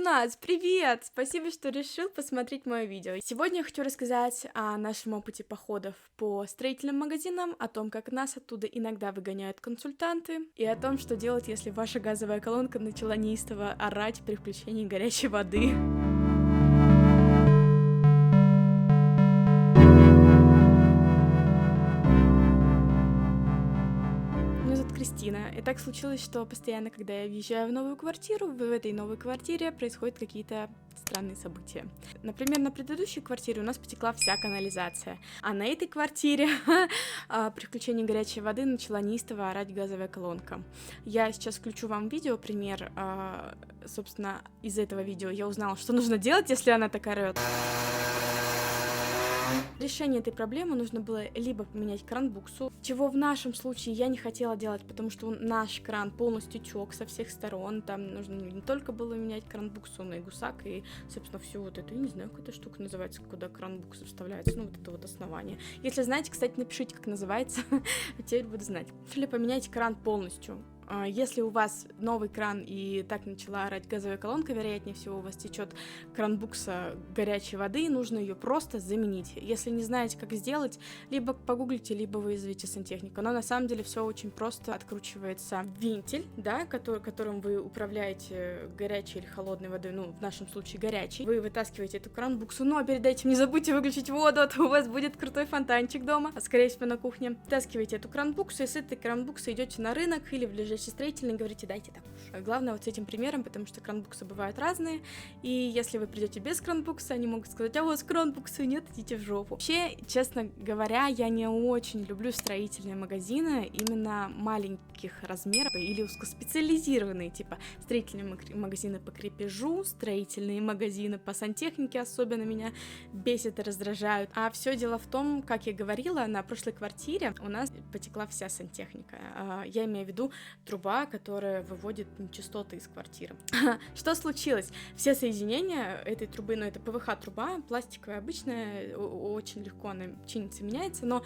нас! Привет! Спасибо, что решил посмотреть мое видео. Сегодня я хочу рассказать о нашем опыте походов по строительным магазинам, о том, как нас оттуда иногда выгоняют консультанты, и о том, что делать, если ваша газовая колонка начала неистово орать при включении горячей воды. Меня зовут Кристина, и так случилось, что постоянно, когда я въезжаю в новую квартиру, в этой новой квартире происходят какие-то странные события. Например, на предыдущей квартире у нас потекла вся канализация, а на этой квартире при включении горячей воды начала неистово орать газовая колонка. Я сейчас включу вам видео, пример, собственно, из этого видео я узнала, что нужно делать, если она так орёт. Решение этой проблемы нужно было либо поменять кран-буксу, чего в нашем случае я не хотела делать, потому что наш кран полностью тек со всех сторон, там нужно не только было менять кран-буксу, но и гусак, и, собственно, всю вот эту, я не знаю, как эта штука называется, куда кран-букса вставляется, ну, вот это вот основание. Если знаете, кстати, напишите, как называется, теперь буду знать. Решили поменять кран полностью. Если у вас новый кран и так начала орать газовая колонка, вероятнее всего у вас течет кран-букса горячей воды, и нужно ее просто заменить. Если не знаете, как сделать, либо погуглите, либо вызовите сантехника. Но на самом деле все очень просто. Откручивается вентиль, да, которым вы управляете горячей или холодной водой, ну, в нашем случае горячей. Вы вытаскиваете эту кран-буксу, но перед этим не забудьте выключить воду, а то у вас будет крутой фонтанчик дома, скорее всего, на кухне. Вытаскиваете эту кран-буксу, и с этой кран-буксой идете на рынок или в ближайший строительный, говорите, дайте так уж. Главное вот с этим примером, потому что кран-буксы бывают разные, и если вы придете без кран-букса, они могут сказать, а у вас кран-букса нет, идите в жопу. Вообще, честно говоря, я не очень люблю строительные магазины, именно маленьких размеров или узкоспециализированные, типа строительные магазины по крепежу, строительные магазины по сантехнике особенно меня бесит и раздражают. А все дело в том, как я говорила, на прошлой квартире у нас потекла вся сантехника. Я имею в виду труба, которая выводит нечистоты из квартиры. Что случилось? Все соединения этой трубы, ну это ПВХ-труба, пластиковая, обычная, очень легко она чинится, меняется, но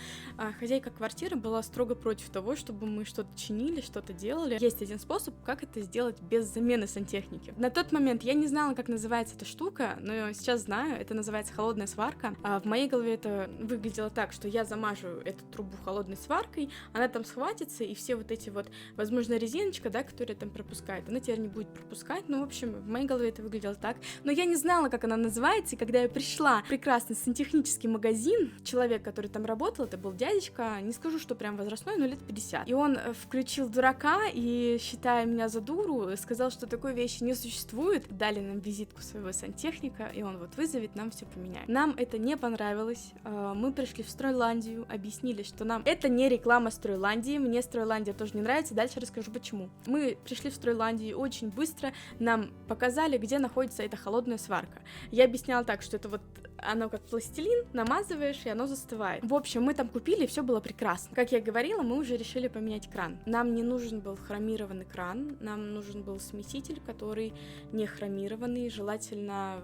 хозяйка квартиры была строго против того, чтобы мы что-то чинили, что-то делали. Есть один способ, как это сделать без замены сантехники. На тот момент я не знала, как называется эта штука, но сейчас знаю, это называется холодная сварка. В моей голове это выглядело так, что я замажу эту трубу холодной сваркой, она там схватится, и все вот эти вот, возможно, резиночка, да, которая там пропускает, она теперь не будет пропускать, ну, в общем, в моей голове это выглядело так, но я не знала, как она называется, и когда я пришла в прекрасный сантехнический магазин, человек, который там работал, это был дядечка, не скажу, что прям возрастной, но лет 50, и он включил дурака и, считая меня за дуру, сказал, что такой вещи не существует, дали нам визитку своего сантехника, и он вот вызовет, нам все поменяет. Нам это не понравилось, мы пришли в Стройландию, объяснили, что нам это не реклама Стройландии, мне Стройландия тоже не нравится, дальше расскажу почему. Мы пришли в Стройландию очень быстро, нам показали, где находится эта холодная сварка. Я объясняла так, что это вот оно как пластилин, намазываешь, и оно застывает. В общем, мы там купили, и все было прекрасно. Как я говорила, мы уже решили поменять кран. Нам не нужен был хромированный кран, нам нужен был смеситель, который не хромированный, желательно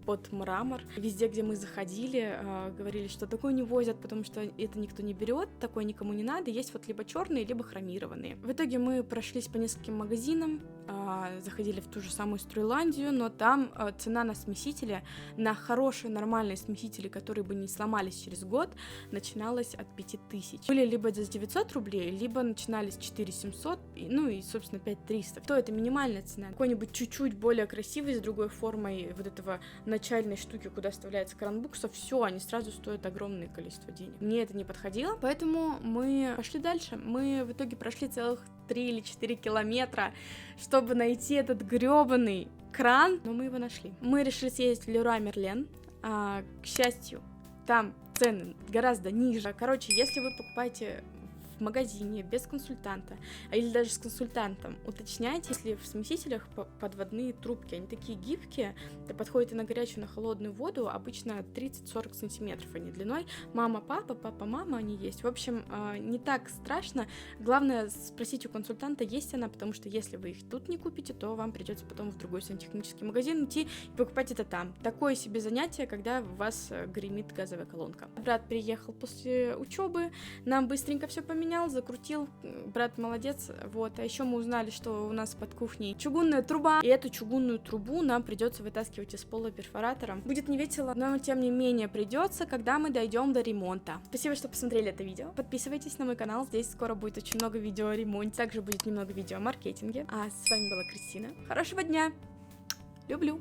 под мрамор. Везде, где мы заходили, говорили, что такое не возят, потому что это никто не берет, такое никому не надо. Есть вот либо черные, либо хромированные. В итоге мы прошлись по нескольким магазинам, заходили в ту же самую Стройландию, но там цена на смесители, на хорошие нормальные смесители, которые бы не сломались через год, начиналась от 5000. Были либо за 900 рублей, либо начинались 4700, ну и, собственно, 5300. То это минимальная цена. Какой-нибудь чуть-чуть более красивый, с другой формой вот этого начальной штуки, куда вставляется кран-букса, все, они сразу стоят огромное количество денег. Мне это не подходило, поэтому мы пошли дальше. Мы в итоге прошли целых 3 или 4 километра, чтобы найти этот грёбаный кран, но мы его нашли. Мы решили съездить в Леруа Мерлен. К счастью, там цены гораздо ниже. Короче, если вы покупаете в магазине без консультанта, или даже с консультантом, уточняйте, если в смесителях подводные трубки, они такие гибкие, это подходит и на горячую, и на холодную воду, обычно 30-40 сантиметров они длиной. Мама, папа, папа, мама, они есть. В общем, не так страшно. Главное спросить у консультанта, есть она, потому что если вы их тут не купите, то вам придется потом в другой сантехнический магазин идти и покупать это там. Такое себе занятие, когда у вас гремит газовая колонка. Брат приехал после учебы, нам быстренько все поменяли, поменял, закрутил, брат молодец, вот. А еще мы узнали, что у нас под кухней чугунная труба, и эту чугунную трубу нам придется вытаскивать из пола перфоратором. Будет не весело, но тем не менее придется, когда мы дойдем до ремонта. Спасибо, что посмотрели это видео. Подписывайтесь на мой канал, здесь скоро будет очень много видео о ремонте, также будет немного видео о маркетинге. А с вами была Кристина. Хорошего дня! Люблю!